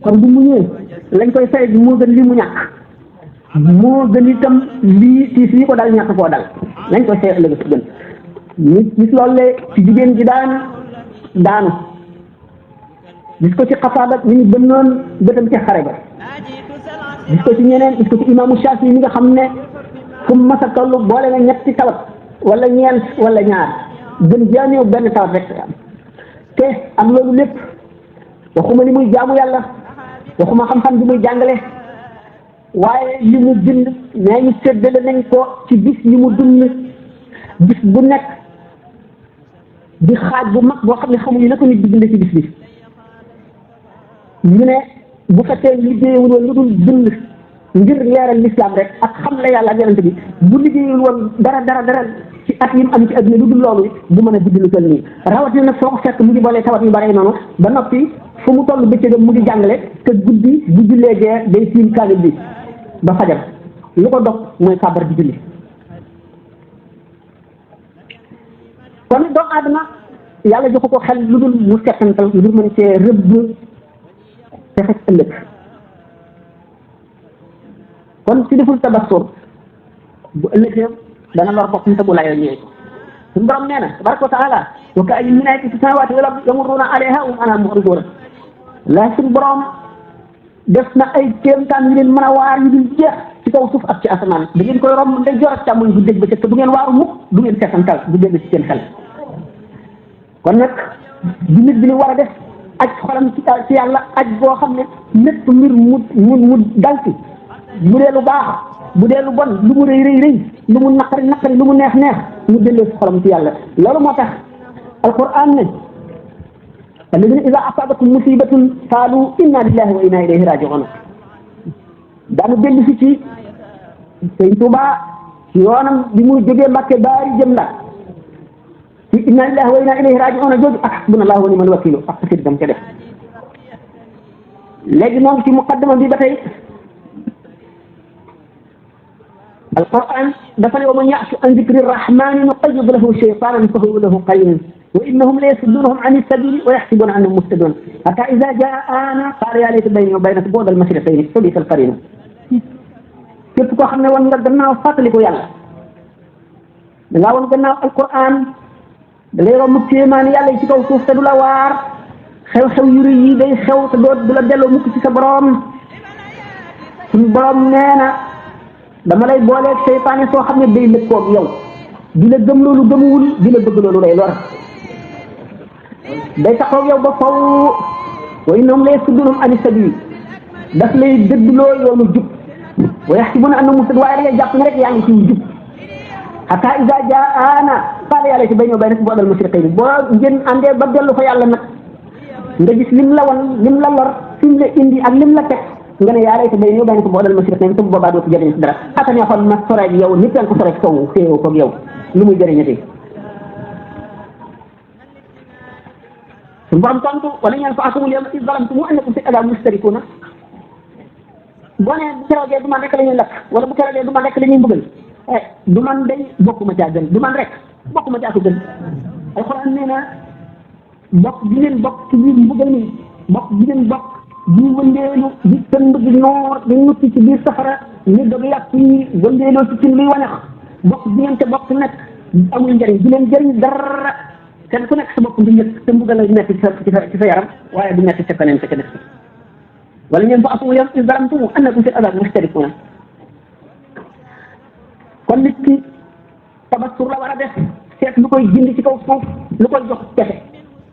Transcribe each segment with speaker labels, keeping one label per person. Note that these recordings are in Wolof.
Speaker 1: kon bu muñee lañ koy fay moo gën li mu ñàkk moo gën itam lii tiis yi ko dal ñàkk koo dal lañ koy fay ëllëg si gën ñu gis loolu le ci jigéen ji daanu gis ko ci xafaada ñu ñu bënnoon bëtam ci xare ba gis ko ci ñeneen gis ko ci imaamu Shaafi mi nga xam ne fu mu mas a toll boole na ñetti tawat wala ñeent wala ñaar gën jaañëw benn tawat rek am te am loolu lépp waxuma li muy jaamu yàlla waxuma xam-xam bi muy jàngale waaye li mu bind nee ñu séddale nañ ko ci bis yi mu dund bis bu nekk di xaaj bu mag boo xam ne xamuñu na ko nit di bind ci bis bi ñu ne bu fekkee liggéeyul woon lu dul bind ngir leeral lislaam rek ak xam la yàlla ak yonent bi bu liggéeyul woon dara ci at yi mu am ci adduna lu dul loolu bu mën a bind lu toll nii rawatina nag foo ko fekk mu ngi boolee tawat yu bare noonu ba noppi fu mu toll bëccëgam mu ngi jàngale te guddi bu jullee gee day tiim kaamil bi ba fajar lu ko dog mooy kàbbar di julli kon doomu aadama yàlla joxu ko xel lu dul mu settantal ngir mën cee rëbb fexe ëllëg kon ci deful tabassur bu ëllëgee dana lor boppam te bu layoo ñëwee suñu borom nee na tabaraka wa taala wa ka'ayyin min aayatin fi samaawaati wal ardi yamurruuna alayhaa wa hum anhaa mu'riduun la suñu borom def na ay kéemtaan yu leen mën a waar yu dul jeex ci kaw suuf ak ci asamaan da ngeen koy romb ndey joor ak càmmoñ bu dégg ba te du ngeen waaru mukk du ngeen seetantal du dégg ci seen xel kon nag bi nit bi ni war a def aj xolam ci yàlla aj boo xam ne lépp mbir mu dal ci bu dee lu baax bu dee lu bon lu mu rëy lu mu naqari lu mu neex mu delloo si xolam ci yàlla loolu moo tax alquran ne alladina ida asabatum musibatun qaalu inna lillahi wa inna ilayhi raji'un daanu dellu si ci sëñ Tuubaa yoonam bi muy jógee Mbàkke baari jëm la ci inna lillahi wa inna ilayhi raji'un jooju ak hasbunallahu wa ni'mal wakiil ak xasit dam ca def léegi moom ci muqaddama bi ba tey alquran dafa ne wa man ya'shu an dikri rahmani nuqayyid lahu shaytanan fa huwa lahu qarin wa innahum la yasuddunahum an as-sabili wa yahsibuna annahum muhtadun hatta idha ja'ana qala ya layta bayni wa baynaka bu'da al-mashriqayni fa bi'sa al-qarin képp koo xam ne woon nga gannaaw fàttaliku yàlla da ngaa woon gannaaw alquran da ngay romb kéemaani yàlla yi ci kaw suuf te du la waar xew-xew yu rëy yi day xew te du la delloo mukk ci sa borom suñu borom nee na dama lay booleeg seytaane soo xam ne day lëkkoog yow di la gëm loolu gëmuwul di la bëgg loolu day lor day taxaw yow ba faw wa innahum la yasuddunahum ani sabil daf lay dëddloo yoonu jub wa yaxsibuna annahum muhtadun waaye da ngay jàpp ne rek yaa ngi ci jub hatta iza jaana qaala yaa layti bayni wa baynaka bu'dal mashriqayni boo ngeen àndee ba dellu fa yàlla nag nga gis lim la wan lim la lor fi mu la indi ak lim la teg nga ne yaa layti bayni wa baynaka bu'dal mashriqayni te bu boobaa doo ci jëriñ si dara aka neexoon ma soreeg yow nit ko soreeg sowu féewoo koog yow lu muy jëriñati suñu borom tontu wala ñaan fa akumul yawma iz zalamtum annakum fil adaabi mustarikuuna boo nee bu keroogee du man rek la ñuy lakk wala bu keroogee du man rek la ñuy mbugal du man day bokkuma caa gën du man rek bokkuma caa ko gën alxuraan nee na bokk gi ngeen bokk ci biir mbugal mi bokk gi ngeen bokk di wëndeelu di tënd di noor di nutti ci biir safara ni dog yàpp yi wëndeeloo ci cin luy wañax bokk gi ngeen te bokk nekk amul njëriñ du leen jëriñ dara kenn ku nekk sa bopp du ñëpp te mbugal la nekk ci sa yaram waaye du nekk ca keneen ca nekk wala ngeen fa akum yawma iz zalamtum annakum fil adaabi mustarikuuna kon nit ki tabassur la war a def seet lu koy jindi ci kaw suuf lu koy jox pexe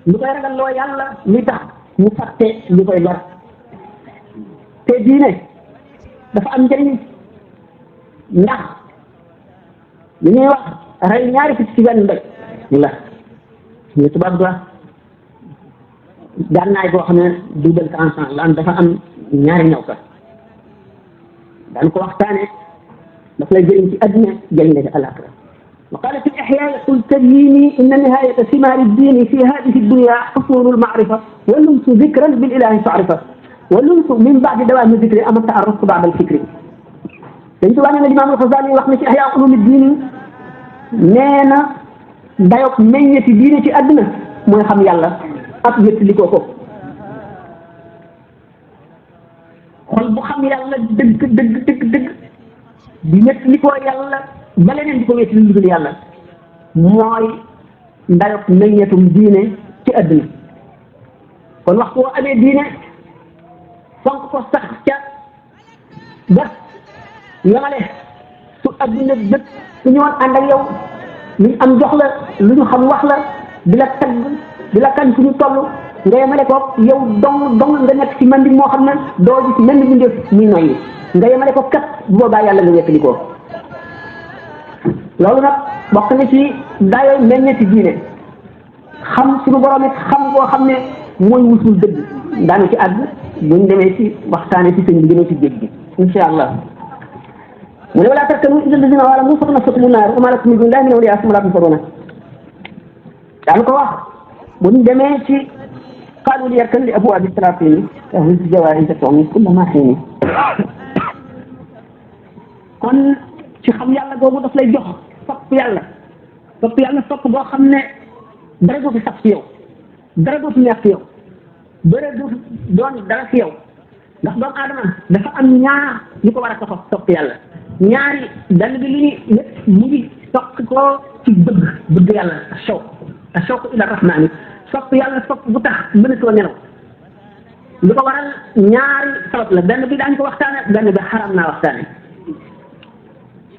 Speaker 1: lu koy ragal loo yàlla li tax mu fàtte lu koy lor te diine dafa am njëriñ ndax li ñuy wax rey ñaari picc ci benn mbéy la ñu tubaab wax gànnaay boo xam ne double tranchant la dafa am ñaari ñaw ka daan ko waxtaane daf lay jëriñ ci adduna jëriñ la ci alaxira wa qala fi al-ihya qul tabyini inna nihayata thimari ad-din fi hadhihi ad-dunya husul al-ma'rifa wa lumsu dhikran bil ilahi ta'rifa wa lumsu min ba'di dawam dhikri am ta'arruf ba'da al-fikri dañ tuba ne Imam al-Ghazali wax na ci ihya ulum ad-din nee na dayok meññeti diine ci adduna mooy xam yàlla ak wéttali ko xol bu xam yàlla dëgg di nekk li ko yàlla ba leneen di ko wéet li dul yàlla mooy ndayop meññetum diine ci àdduna kon waxtu woo amee diine fonk ko sax ca ba yamale su àdduna dëkk su ñëwoon ànd ak yow lu ñu am jox la lu ñu xam wax la di la tagg di la kañ suñu toll nga yemale ko yow dong nga nekk ci mandi moo xam ne doo gis mel ni bindéef muy noyyi nga yemale ko kat bu boobaa yàlla nga wettali ko loolu nag bokk na ci daayoo meññeeti diine xam suñu borom it xam koo xam ne mooy musul dëgg daanu ci àgg buñ demee ci waxtaane ci sëñ bi gënoo ci géej gi insha allah mu ne wala tarkanu ila alladina zalamu fa masatuhum naar wa ma lakum min dunillahi min awliya summa la tunsuruna daan ko wax buñ demee ci qaalu li yarkan li abwaabi salaatini ahli jawaahi tatumi kulla ma xiini kon ci xam yàlla googu daf lay jox sopp yàlla sopp boo xam ne dara doo fi sax ci yow dara doo fi neex ci yow dara doo doon dara ci yow ndax doomu aadama dafa am ñaar ñu ko war a sopp yàlla ñaari dal bi li lépp mu ngi sopp ko ci bëgg yàlla ashawq ila rahmani sopp yàlla sopp bu tax mënatoo nelaw li ko waral ñaari sabab la benn bi daañu ko waxtaane benn bi xaram naa waxtaane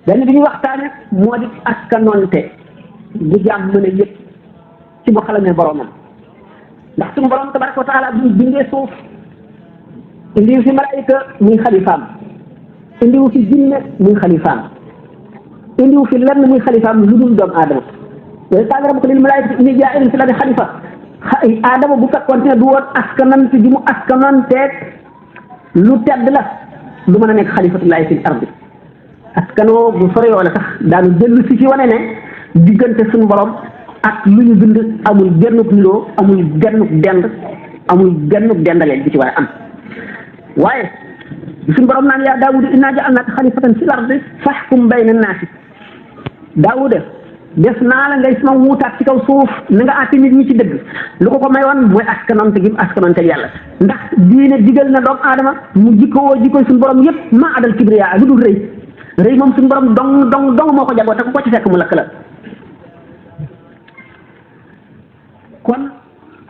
Speaker 1: benn bi ñu waxtaane moo di askanoonte bu jaam mën a yëpp ci bu xalamee boromam ndax suñu borom tabaraka wa taala bi bindee suuf indiwu fi malaayika muy xalifaam indiwu fi jinne muy xalifaam indiwu fi lenn muy xalifaam lu dul doomu aadama yooyu qaala rabbuka lil malaayikati inni jaa'ilun fil ardi xalifa aadama bu fekkoon ne du woon askanante ji mu askananteeg lu tedd la du mën a nekk xalifatullahi fil ardi askanoo bu sore wala sax daanu dellu si ci wane ne diggante suñu borom ak lu ñu bind amul gennuk niroo amul gennuk dend amul gennuk dendaleen bi ci war a am waaye suñu borom naan yaa Daawuda innaa ja'alnaaka xalifatan fil ardi fahkum bayna naasi Daawuda def naa la ngay sama wuutaat ci kaw suuf na nga àtte nit ñi ci dëgg lu ko mayoon mooy askanante gi askanante yàlla ndax diine digal na doomu aadama mu jikkoo jikkoy suñu borom yëpp maa adal kibriya lu dul rëy moom suñu borom dong moo ko jagoo te ku ko ci fekk mu lakk la kon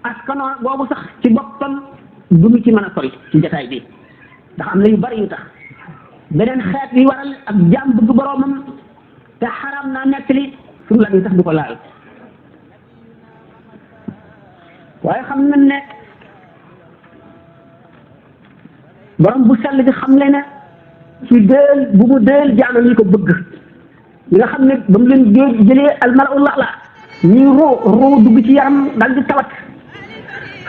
Speaker 1: askanoo boobu sax ci boppam du ñu ci mën a sori ci jotaay bi ndax am na yu bari yu tax beneen xeet yi waral ak jaam bëgg boromam te xaram naa nettali suñu la ñu tax du ko laal waaye xam nañ ne borom bu sell bi xam le ne ci déel bu mu déel jaamam yi ko bëgg ñi nga xam ne ba mu leen jëlee almalaul ala ñuy roo dugg ci yaram dal di tawat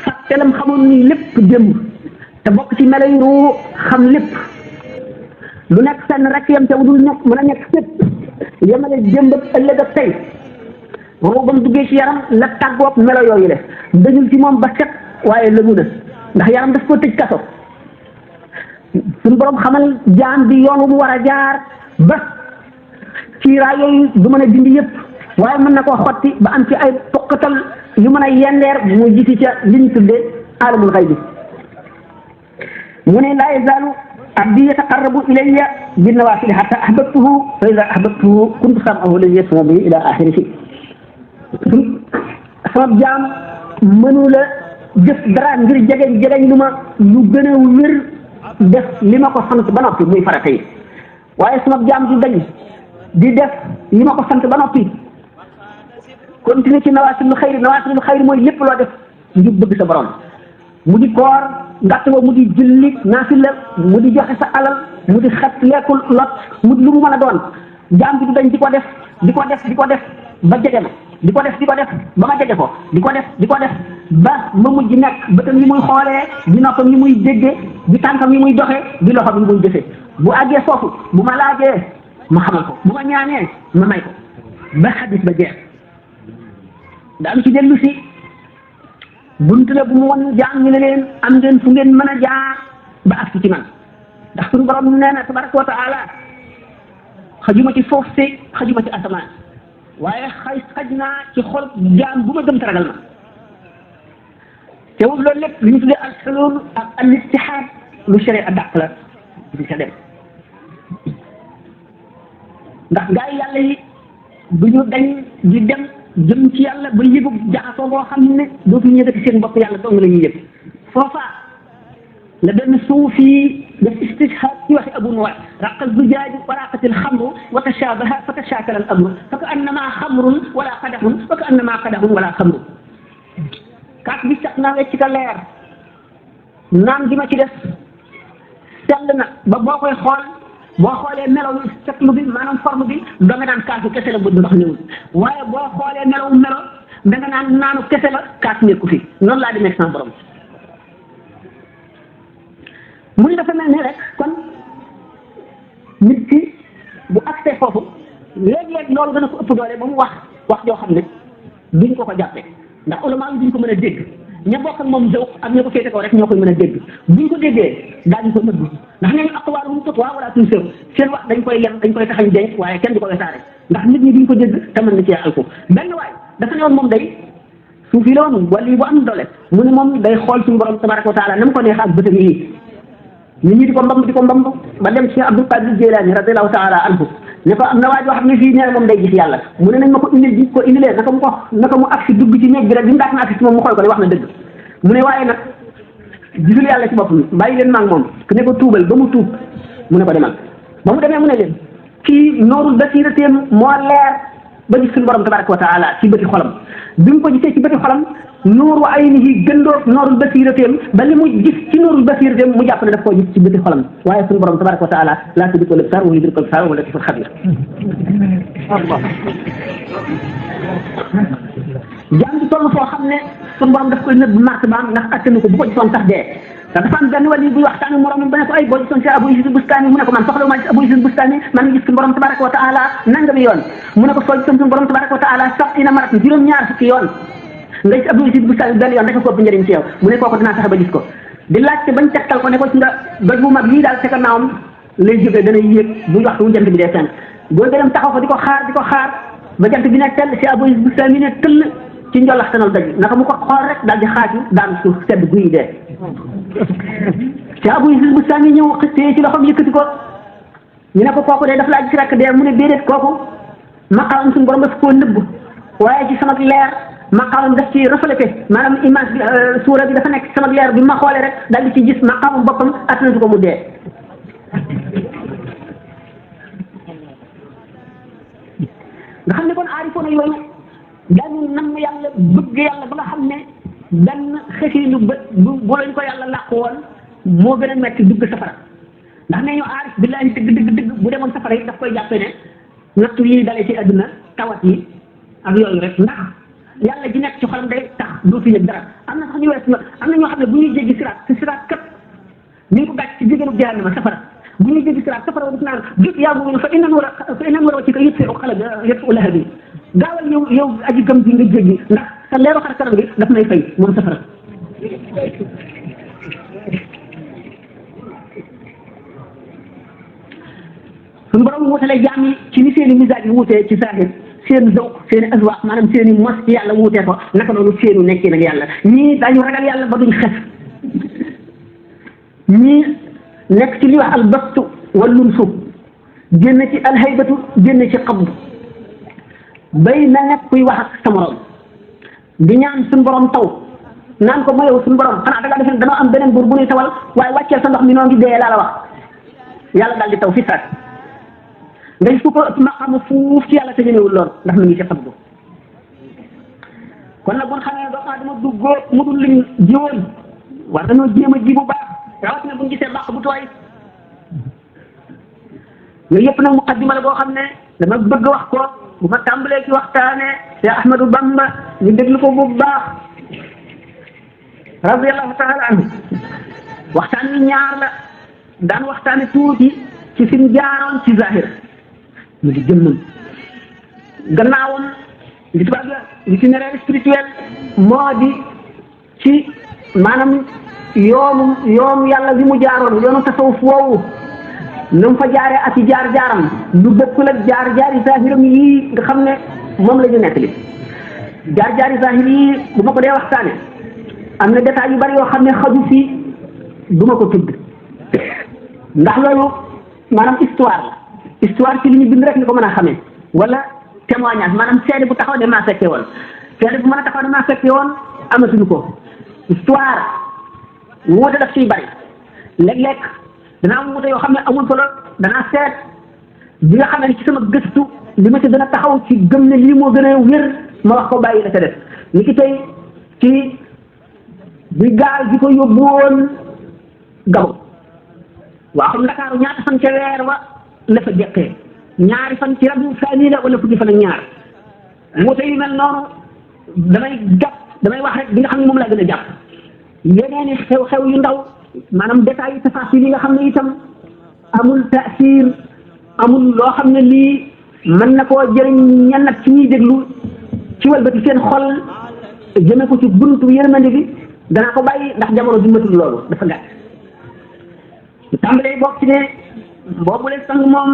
Speaker 1: fàttelam xamoon ni lépp démb te bokk ci melo yu roo xam lépp lu nekk fenn rek yam te wudul nekk mën a nekk fépp yemale démb ak ëllëg ak tey roo ba mu duggee ci yaram la tàggoog melo yooyu le dañul ci moom ba set waaye lëmu na ndax yaram daf ko tëj kaso suñu borom xamal jaam bi yoon wu mu war a jaar ba ciiraa yooyu du mën a dindi yëpp waaye mën na koo xotti ba am ci ay toqatal yu mën a yendeer mu gisi ca li ñu tuddee alamul xaybi mu ne laa yazaalu abdi yataqarrabu ilayya bin nawaafili hatta ahbabtuhu fa iza ahbabtuhu kuntu sam'ahu allazi yasma'u bihi ila axirihi sama jaam mënu la jëf dara ngir jegeñ lu ma lu gën a wér def li ma ko sant ba noppi muy farata yi waaye sama jaam di dañ di def li ma ko sant ba noppi continuer ci nawaasilul xayri mooy lépp loo def ngir bëgg sa borom mu di koor ngàtt nga mu di julli naafila mu di joxe sa alal mu di xet lekkul lot mu di lu mu mën a doon jaam bi du dañ di ko def ba jege ma di ko def ba ma jege ko di ko def ba ma mujj nekk bëtam yi muy xoolee di noppam yi muy déggee di tànkam yi muy doxee di loxo bi muy jëfee bu àggee foofu bu ma laajee ma xamal ko bu ma ñaanee ma may ko ba xadis ba jeex daanu ci dellu si buntu la bu mu won jaam ñu ne leen am ngeen fu ngeen mën a jaar ba ak ci man ndax suñu borom nee na tabaraka wa taala xajuma ci foofu si xajuma ci asamaan waaye xaj naa ci xol jaam bu ma gëm taragal ma teewul loolu lépp li ñu tuddee al xulul ak al ittixaad lu sharia dàq la di ca dem ndax gaa yi yàlla yi du ñu dañ di dem jëm ci yàlla ba yëgu jaxasoo boo xam ne dootuñu yëgati seen bopp yàlla dong la ñuy yëg foofa la benn suufi def istishhad ci waxi Abu Nuways raqa zujaaj wa raqat alxamru wa tashabaha fa tashakala al amru fa ka annama xamrun wala qadaxun fa ka annama qadaxun wala xamru kaat bi sax naa wecc ka leer naan gi ma ci def sell na ba boo koy xool boo xoolee melaw setlu bi maanaam forme bi da nga naan kaasu kese la bu ndox ñëwul waaye boo xoolee melaw melo da nga naan naanu kese la kaas nekku fi noonu laa di nekk sama borom muy dafa mel ni rek kon nit ki bu accès foofu léeg-léeg loolu dana ko ëpp doole ba mu wax joo xam ne duñ ko jàppe ndax ulama yi duñ ko mën a dégg ña bokk ak moom zawq ak ña ko féete kaw rek ñoo koy mën a dégg buñ ko déggee daañu ko nëbb ndax nee ñu aqwaaluhum tutwaa walaa tunsaw seen wax dañ koy yem dañ koy taxañ denc waaye kenn du ko wesaare ndax nit ñi duñ ko dégg te mën na cee alko benn waay dafa ne woon moom day suufi la woon wala bu am doole mu ne moom day xool suñu borom tabaraka wa taala na mu ko neex ak bëtam yi nit ñi di ko mbamb ba dem ci Abdul Qadir Jilani radiyallahu taala anhu ne ko am na waa joo xam ne fii nee moom day gis yàlla mu ne nañ ma ko indil ji ko indilee naka mu agsi dugg ci néeg bi rek bi mu daat na agsi ci moom mu xool ko ne wax na dëgg mu ne waaye nag gisul yàlla ci boppam bàyyi leen maag moom ku ne ko tuubal ba mu tuub mu ne ko demal ba mu demee mu ne leen kii noorul basirateem moo leer ba gis suñu borom tabaraka wa taala ci bëti xolam bi mu ko gisee ci bëti xolam nuuru aynihi gëndoo noorul basirateem ba li mu gis ci noorul basirateem mu jàpp ne daf koo gis ci bëti xolam waaye suñu borom tabaraka wa taala laa tudrikuhu l-absaar wa huwa yudriku l-absaar wa huwa l-latiiful xabiir jaam bi toll foo xam ne suñu borom daf koy nëbb martabaam ndax attanu ko bu ko gisoon sax dee te dafa am benn wàll buy waxtaan ak moroom ba ne ko ay boo gisoon si Abu Isis Bustani mu ne ko man soxla maa gis Abu Isis Bustani man ngi gis suñu borom tabaraka wa taala nangami yoon mu ne ko soo gisoon suñu borom tabaraka wa taala sax ina marat juróom-ñaar fukki yoon nga gis Abu Isis Bustani benn yoon rek ko ëpp njëriñ ci yow mu ne kooku dinaa fexe ba gis ko di laajte bañ tegtal ko ne ko ci nga doj bu mag lii daal ca gannaawam lay jógee dana yéeg bu waxtu wu jant bi dee fenn boo dem taxaw fa di ko xaar ba jant bi ne tell si Abu Isis Bustani ne tëll ci njolaxtanal daj naka mu ko xool rek daal di xaaju daanu suuf sedd guy dee ci Abu Isis Bustami ñëw xëttee ci loxoom yëkkati ko ñu ne ko kooku de daf laa gis rek dee mu ne déedéet kooku maqaamam suñu borom daf koo nëbb waaye ci sama leer maqaamam daf ci reflété maanaam image bi suura bi dafa nekk ci sama leer bi ma xoolee rek daal di ci gis maqaamam boppam attanatu ko mu dee nga xam ne kon aarifoona yooyu dañu nam yàlla bëgg yàlla ba nga xam ne benn xësiinu bët bu lañ ko yàlla làq woon moo gën a metti dugg safara ndax nee ñu aarif billaahi dëgg bu demoon safara yi daf koy jàppe ne nattu yi dalee ci àdduna tawat yi ak yooyu rek ndax yàlla ji nekk ci xolam day tax dootu yëg dara am na sax ñu wees na am na ñoo xam ne bu ñuy jéggi siraat te siraat kat ñu ngi ko gàcc ci jigéenu jahannama safara bu ñuy jéggi siraat safara daf naan jut yaa mu fa inna nuura ci ko yëpp u lahabi gaawal yow aji gëm bi nga jéggi ndax sa leeru xar kanam bi daf may fay moom safara suñu borom wutale jaam yi ci ni seen i misaaj yi wutee ci saahir seen zawq seen i azwaq maanaam seen i mos ci yàlla wutee ko naka noonu seenu nekkee nag yàlla ñii dañu ragal yàlla ba duñ xef ñii nekk ci li wax albastu wallunsu génn ci alhaybatu génn ci qabdu bay na nekk kuy wax ak sa morom di ñaan suñu borom taw naan ko mayow suñu borom xanaa da ngaa def danoo am beneen buur bu ñuy tawal waaye wàcceel sa ndox mi noo ngi dee laa la wax yàlla daal di taw fi saat ngay su ko ëpp maqaama fuuf ci yàlla te ñëwul lool ndax mu ngi ci xabdu kon nag bu ñu xamee ne doomu aadama du góor mu dul liñ jiwoon war nañoo jéem a ji bu baax rawatina bu ñu gisee bàq bu tooy yooyu yëpp nag muqaddima la boo xam ne dama bëgg wax ko bu ma tàmbalee ci waxtaane te Ahmadou Bamba ñu déglu ko bu baax radiyallahu taala anhu waxtaan wi ñaar la daan waxtaane tuuti ci fi mu jaaroon ci zahir mu di jëmmam gannaawam li tubaab l'itinéraire spirituel moo di ci maanaam yoonu yàlla bi mu jaaroon yoonu tasawuf woowu na mu fa jaaree ak i jaar-jaaram lu bokkul ak jaar-jaari zahiram yii nga xam ne moom la ñu nettali jaar-jaari zahir yii bu ma ko dee waxtaane am na détails yu bari yoo xam ne xaju fii du ma ko tudd ndax loolu maanaam histoire la histoire ci li ñu bind rek ni ko mën a xamee wala témoignage maanaam seede bu taxaw ne maa fekkee woon seede bu mën a taxaw ne maa fekkee woon amatuñu ko histoire wuute daf ciy bari léeg-léeg danaa am wuute yoo xam ne amul solo danaa seet bi nga xam ne ci sama gëstu li ma ci gën a taxaw ci gëm ne lii moo gën a wér ma wax ko bàyyi la ca def ni ki tey ci bi gaal gi ko yóbbu woon Gabon waa xam Ndakaaru ñaata fan ca weer wa la fa jekkee ñaari fan ci rabiu saani la wala fukki fan ak ñaar wuute yu mel noonu damay wax rek bi nga xam ne moom laa gën a jàpp yeneen i xew-xew yu ndaw maanaam détails yi tafasil yi nga xam ne itam amul taasir amul loo xam ne lii mën na koo jëriñ ñenn nag ci ñuy déglu ci walbati seen xol jëme ko ci buntu yërmande bi danaa ko bàyyi ndax jamono bi matul loolu dafa gàtt ñu tàmbalee bokk ci ne boobu leen sang moom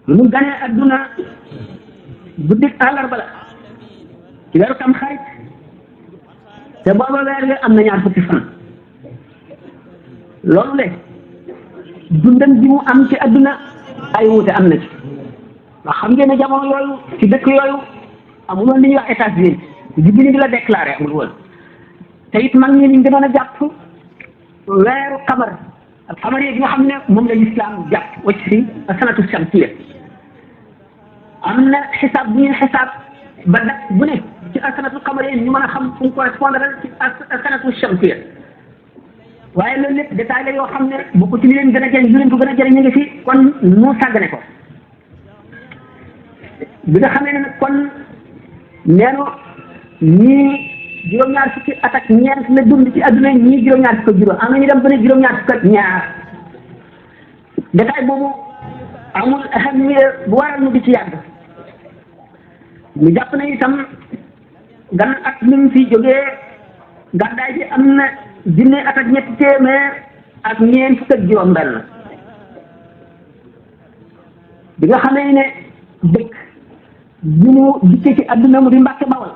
Speaker 1: mu ganee adduna guddik àllarba la ci weeru tam xarit te booba weer wi am na ñaar fukki fan loolu le dundam bi mu am ci adduna ay wuute am na ci ndax xam ngeen ne jamono yooyu ci dëkk yooyu amuloon li ñuy wax état civil ji bi ni di la déclaré amul woon te it mag ñi liñ gënoon a jàpp weeru xamar ak xamar yi nga xam ne moom la lislaam jàpp wacc si sanatu shamsiya am na xisaab bu ñuy xisaab ba dat bu ne ci sanatu xamar yi ñu mën a xam fu mu correspondre ci sanatu shamsiya waaye loolu lépp détail la yoo xam ne bokku ci li leen gën a jëriñ lu leen ko gën a jëriñ ñu ngi fi kon mu sàggane ko bi nga xamee ne nag kon neenu ñii juróom-ñaar fukki at ak ñeent la dund ci adduna ñii juróom-ñaar fukk ak juróom am na ñu dem ba ne juróom-ñaar fukk ak ñaar détail boobu amul ahamiya bu waral ñu di ci yàgg ñu jàpp ne itam gan at mi ngi fi jógee gàddaay bi am na junne at ak ñetti téeméer ak ñeent fukk ak juróom benn bi nga xamee ne dëkk bi mu dikkee ci adduna mu di Mbàkke Bawol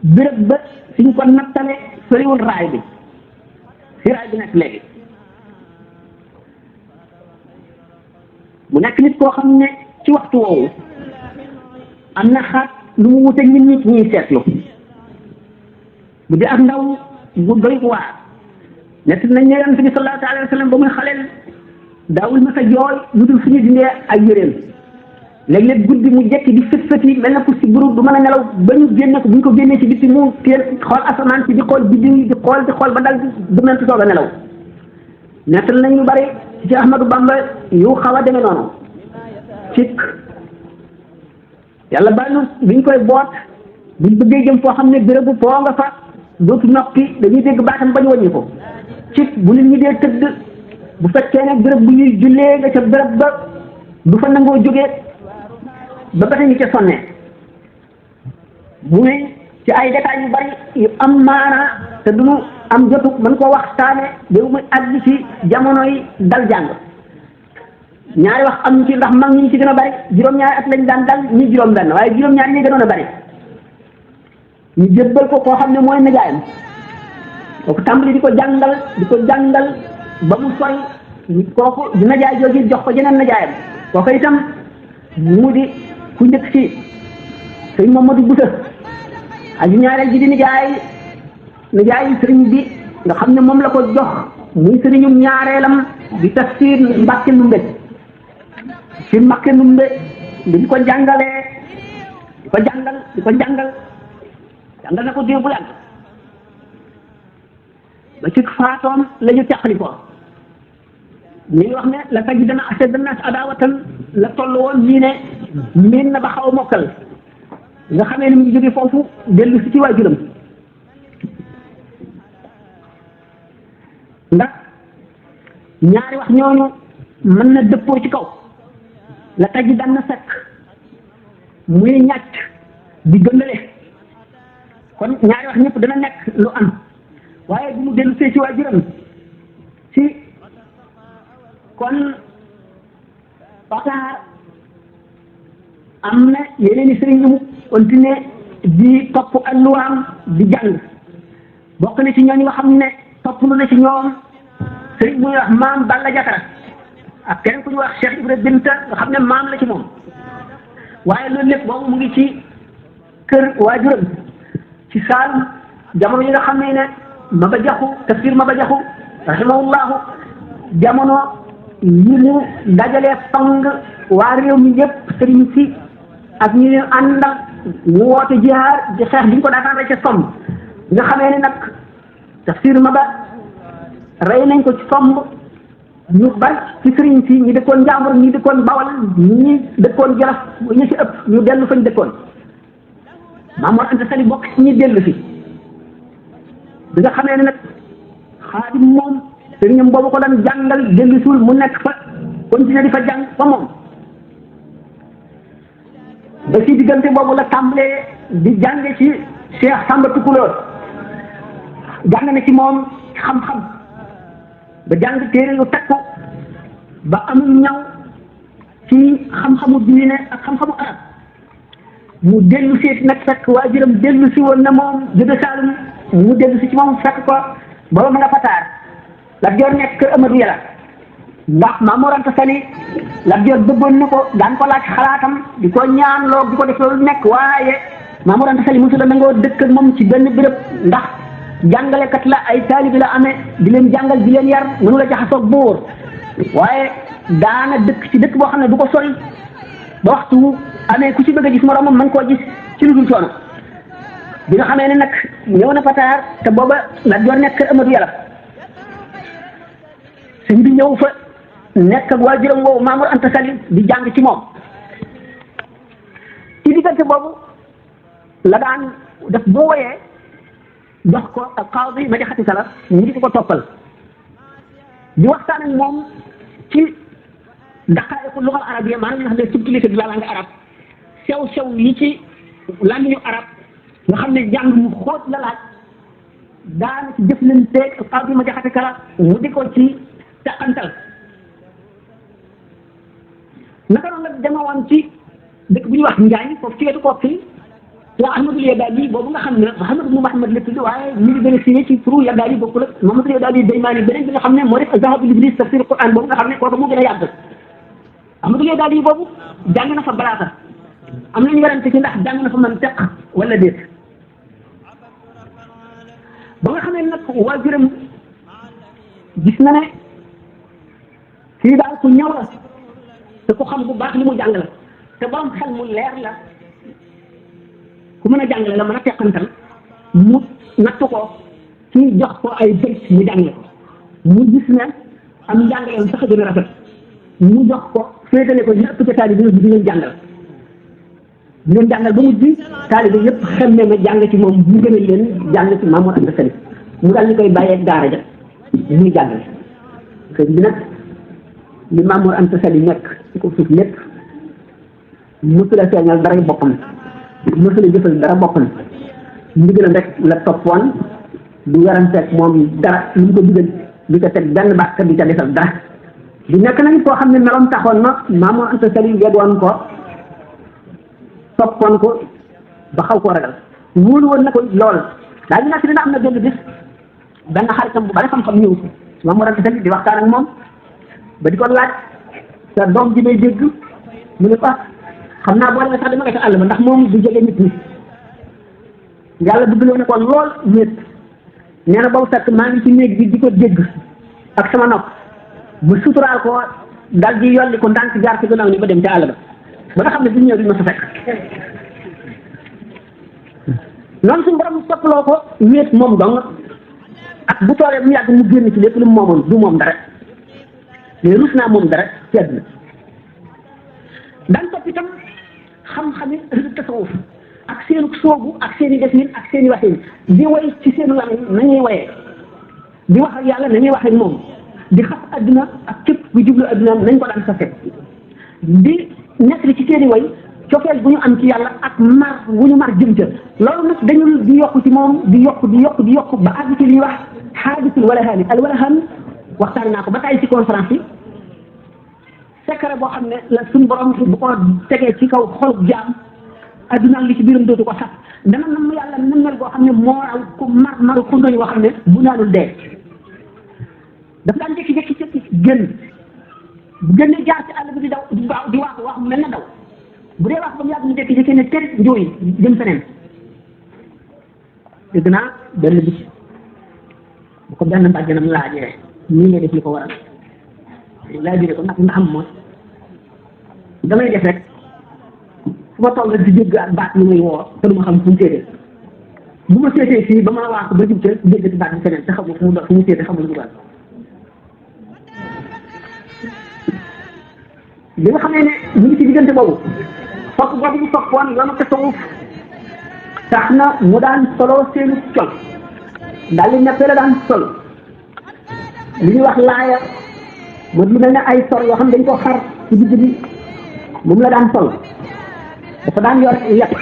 Speaker 1: béréb ba suñ ko nattale soriwul raay bi fi raay bi nekk léegi mu nekk nit koo xam ne ci waxtu woowu am na xaat lu mu wuteeg nit ñi ñuy seetlu mu di ak ndaw bu doy waar nett nañ ne yonent bi sallallahu alayhi wa sallam ba muy xaleel daawul ma sa jooy lu dul suñu dindee ay yëreem léeg-léeg guddi mu jekki di fët yi mel na ku si buru du mën a nelaw ba ñu génne ko bu ñu ko génnee ci bitti mu teel xool asamaan si di xool biddiw yi di xool ba dal du mel soog a nelaw nettal nañ ñu bari ci Ahmadou Bamba yu xaw a demee noonu cik yàlla bàyyi bi ñu koy boot buñ bëggee jëm foo xam ne bérébu foo nga fa dootu noppi dañuy dégg baatam bañ wàññi ko cik bu nit ñi dee tëdd bu fekkee ne béréb bu ñuy jullee nga ca béréb ba du fa nangoo jógee ba ba ñu ca sonne mu ne ci ay détails yu bari yu am maana te duñu am jotu mën ko waxtaane déw muy àgg ci jamono yi dal jàng ñaari wax am ci ndax mag ñi ci gën a bari juróom-ñaari at lañ daan dal ñi juróom-benn waaye juróom-ñaari ñi gënoon a bari ñu jébbal ko koo xam ne mooy nijaayam kooku tàmbali di ko jàngal ba mu sori nit kooku di nijaay jooju jox ko jeneen nijaayam kooku itam mu di ku njëkk ci sëñ Mamadou Boussa aju ñaareel ji di nijaay sëriñ bi nga xam ne moom la ko jox muy sëriñum ñaareelam di tafsir Mbàkke Ndumbe si Mbàkke Ndumbe di ko jàngalee di ko jàngal na ko diir bu yàgg ba ci faatoom la ñu teqali ko ñu ngi wax ne la taj dana ashadda naas adaawatan la toll woon ñii ne miin na ba xaw a mokkal nga xamee ni mu ngi jóge foofu dellu si ci waajuram ndax ñaari wax ñooñu mën na dëppoo ci kaw la taj dana fekk muy ñàcc di gëndale kon ñaari wax ñëpp dana nekk lu am waaye bu mu dellu see ci waajuram ci kon Pataar am na yeneen i sëriñ yu mu continué di topp alluwaam di jàng bokk na ci ñooñu nga xam ne topp lu na ci ñoom sëriñ muy wax maam Balla Jatara ak keneen ku ñu wax Cheikh Ibra Binta nga xam ne maam la ci moom waaye loolu lépp boobu mu ngi ci kër waajuram ci Saalum jamono yi nga xam ne Maba Jaxu tafsir Maba Jaxu rahimahullahu jamono yi mu dajalee pang waa réew mi yëpp sëriñ si ak ñi leen àndal ñu woote jihaar di xeex bi ñu ko daataan rek ca somb nga xamee ne nag tafsir Maba rey nañ ko ci somb ñu bari ci sëriñ si ñi dëkkoon Njàmbur ñi dëkkoon Bawal ñi dëkkoon Jolof ñu ci ëpp ñu dellu fañ dëkkoon Maam Mor Anta Sali bokk ci ñi dellu fi bi nga xamee ne nag Xaadim moom sëriñam boobu ko daan jàngal dellu suul mu nekk fa continuer di fa jàng fa moom ba ci diggante boobu la tàmbalee di jànge ci Cheikh Samba Tukulóor jàng na ci moom xam-xam ba jàng téere yu takku ba amul ñaw ci xam-xamu diine ak xam-xamu arab mu dellu si nag fekk waajuram dellu si woon na moom jóge Saalum mu dellu si ci moom fekk ko booba ma nga Pataar Lat Joor nekk kër Amadou Yàlla ndax Maam Mor Anta Sali Lat Joor bëggoon na ko daan ko laaj xalaatam di ko ñaan loo di ko def loolu nekk waaye Maam Mor Anta Sali mosu la nangoo dëkk ak moom ci benn béréb ndax jàngalekat la ay taalibi la amee di leen jàngal di leen yar mënu la jaxasoog buur waaye daana dëkk ci dëkk boo xam ne du ko sori ba waxtu amee ku ci bëgg a gis moroomam mën koo gis ci lu dul coono bi nga xamee ne nag ñëw na Pataar te booba Lat Joor nekk kër Amadou Yàlla sëñ bi ñëw fa nekk ak waajuram woowu Maam Mor Anta Sali di jàng ci moom ci diggante boobu la daan def bu woyee jox ko ak Qaadi ma jaxati sala ñu di ko toppal di waxtaan ak moom ci daqaayiqu lugal arabiyya maanaam li nga xam ne subtilité de la langue arabe sew-sew yi ci làmmiñu arab nga xam ne jàng mu xóot la laaj daana ci jëflanteeg Qaadi ma jaxati sala mu di ko ci teqantal naka noonu la demewoon ci dëkk bu ñuy wax Njaañ foofu ci wetu Kokki te Ahmadul Yadaali boobu nga xam ne Muhammad ibn Muhammad la tudd waaye ñu ngi gën a siiwee ci turu Yadaali bokkul ak Muhammadul Yadaali Daymaani beneen bi nga xam ne moo def Zahabul Ibris tafsir Quran boobu nga xam ne kooku moo gën a yàgg Ahmadul Yadaali boobu jàng na fa balaaxa am nañu werante ci ndax jàng na fa mantiq wala déet ba nga xam ne nag waajuram gis na ne kii daal ku ñëw la te ku xam bu baax li mu jàng la te borom xel mu leer la ku mën a jàngale la mën a teqantal mu nattu ko kii jox ko ay bërit mu jàngale ko mu gis ne am njàngaleem sax a gën a rafet mu jox ko féetale ko ñu ëpp ca taalibe bi di leen jàngal ba mujj taalibe yëpp xem ne ma jàng ci moom mu gën a leen jàng ci Maam Mor Anta Sali mu daal ñu koy bàyyee daara ja muy jàngale sëñ bi nag li Maam Mor Anta Sali nekk ci ko suuf lépp mësu la feeñal dara boppam mësu la jëfal dara boppam ndigalam rek la toppoon du yaranteeg moom dara lu mu ko digal di ko teg benn baat te di ca defal dara di nekk nañ koo xam ne meloom taxoon na Maam Mor Anta Sali wedoon ko toppoon ko ba xaw koo ragal wóolu woon na ko lool daañu nekk dina am na benn bis benn xaritam bu bari xam-xam ñëw Maam Mor Anta Sali di waxtaan ak moom ba di ko laaj sa doom ji may dégg mu ne ko xam naa boo demee sax dama nga sa àll ba ndax moom du jege nit ñi yàlla bëgg na ko lool ñett nee na boobu fekk maa ngi ci néeg bi di ko dégg ak sama nopp mu suturaal ko dal di yolli ko ndànk jaar ci gannaaw ni ba dem ca àll ba nga xam ne bu ñëw di ma sa fekk noonu suñu borom soppaloo ko wéet moom dong ak bu toolee mu yàgg mu génn ci lépp lu mu moomoon du moom dara mais rus naa moom dara ci àdduna daan topp itam xam-xami tasawuf ak seenu soobu ak seeni defin ak seeni waxin di way ci seenu lamiñ nañuy wayee di wax ak yàlla nañuy wax ak moom di xas àdduna ak képp bu jublu àdduna nañ ko daan safee di nekk ci seeni way cofeel bu ñu am ci yàlla ak mar bu ñu mar jëm ca loolu nag dañu di yokk ci moom di yokk ba àgg ci li ñuy wax xaadisul walahaani al walahaan waxtaan naa ko ba tey ci conférence yi secret boo xam ne la suñu borom bu ko tegee ci kaw xolub jaam adduna li ci biiram dootu ko sax dana nam yàlla nammel boo xam ne moo raw ku maru xundoñ boo xam ne bu naanul dee daf daan jékki-jékki ci génn bu génnee jaar ci àll bi di daw di wax mel na daw bu dee wax ba mu yàgg mu jékki-jékki ne teel njóoy jëm feneen dégg naa benn bis bu ko benn mbàjjanam laajee nii ngay def li ko waral laajee ko ndax xam ma damay def rek fu ma toll rek di dégg ak baat ñu muy woo te du ma xam fu mu séetee bu ma séetee fii ba ma wax ba jub te dégg ci baat bi feneen te xamul fu mu séetee xamul lu li nga xamee ne ñu ngi ci diggante boobu fokk boobu mu fokkoon yoonu tasawuf tax na mu daan solo seenu col daal di nekkee la daan sol li ñuy wax laaya moo di mel ne ay sol yoo xam ne dañ ko xar ci digg bi moom la daan sol dafa daan yor yet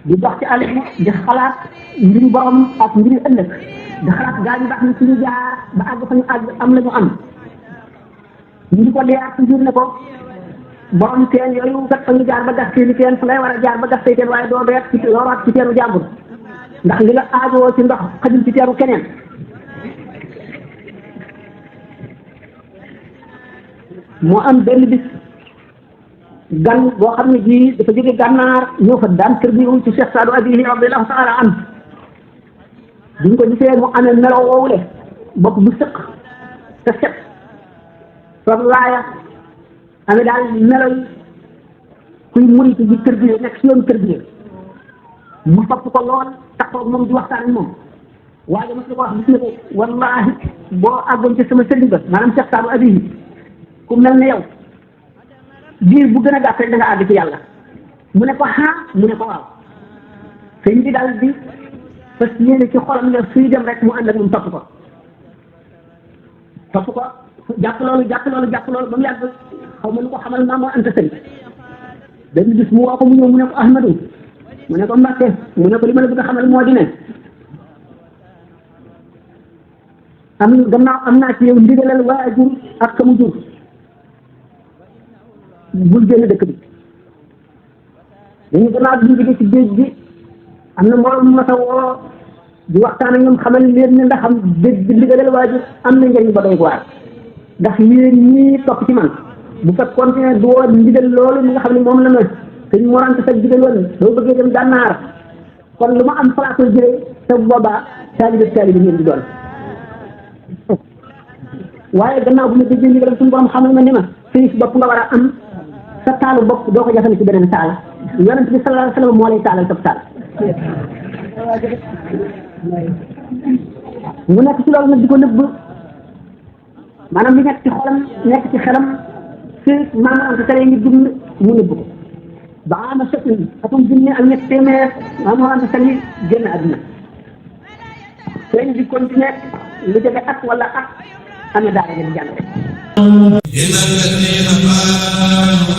Speaker 1: di dox ci àll bi di xalaat mbiri borom ak mbiri ëllëg di xalaat gaa ñu baax ni suñu jaar ba àgg fa ñu àgg am la ñu am ñu di ko dee ak toujours ne ko borom teen yooyu kat fa ñu jaar ba gas seeni teen fa lay war a jaar ba gas say teen waaye doo beet ci looraat ci teenu jàmbur ndax li nga aajowoo ci ndox xajul ci teenu keneen moo am benn bis gan boo xam ne bii dafa jóge gànnaar ñëw fa daan kër bi ci Cheikh Saadu Abihi radiyallahu taala an buñ ko gisee mu amee melo woowule bopp bu sëq te set sol laaya amee daal melo yi kuy muritu bi kër bi nekk si yoon kër bi mu topp ko lool taxaw moom di waxtaan ak moom waaye mas na ko wax gis ne ko wallahi boo àggoon ci sama sëriñ ba maanaam Cheikh Saadu Abihi ku mel ne yow diir bu gën a gàtt rek da nga àgg ci yàlla mu ne ko mu ne ko waaw sëñ bi daal di fas yéene ci xolam ne suy dem rek mu ànd ak moom topp ko jàpp loolu ba mu yàgg xaw ma lu ko xamal maa moo anta sëñ benn bis mu woo ko mu ñëw mu ne ko Ahmadu mu ne ko Mbàkke mu ne ko li ma la bëgg a xamal moo di ne gannaaw am naa ci yow ndigalal waajur ak ka mu jur bul génn dëkk bi dañu gannaaw bi ñu jógee ci géej gi am na mbooloo mu ma sa woo di waxtaan ak ñoom xamal leen ne ndax am dégg ndigalal waajur am na njëriñ ba doy ko waar ndax yéen ñii topp ci man bu fekkoon ne du woon ndigal loolu mi nga xam ne moom la ma te ñu morante sa digal woon doo bëggee dem gànnaar kon lu ma am place koy jëlee te boobaa taalibe ngeen di doon waaye gannaaw bu ma déggee ndigalam suñu borom xamal ma ni ma sëriñ bopp nga war a am sa taalu bopp doo ko jafane ci beneen taal yonent bi sallallahu alayhi wa sallam moo lay taalal sa taal mu nekk ci loolu nag di ko nëbb maanaam li nekk ci xolam nekk ci xelam si maanaam te tere ngi dund mu nëbb ko ba ama sëtin atum junne ak ñett téeméer maanaam ante sali génn àdduna sëñ di continuer lu jege at wala at am na daara di jàngale إن الذين قالوا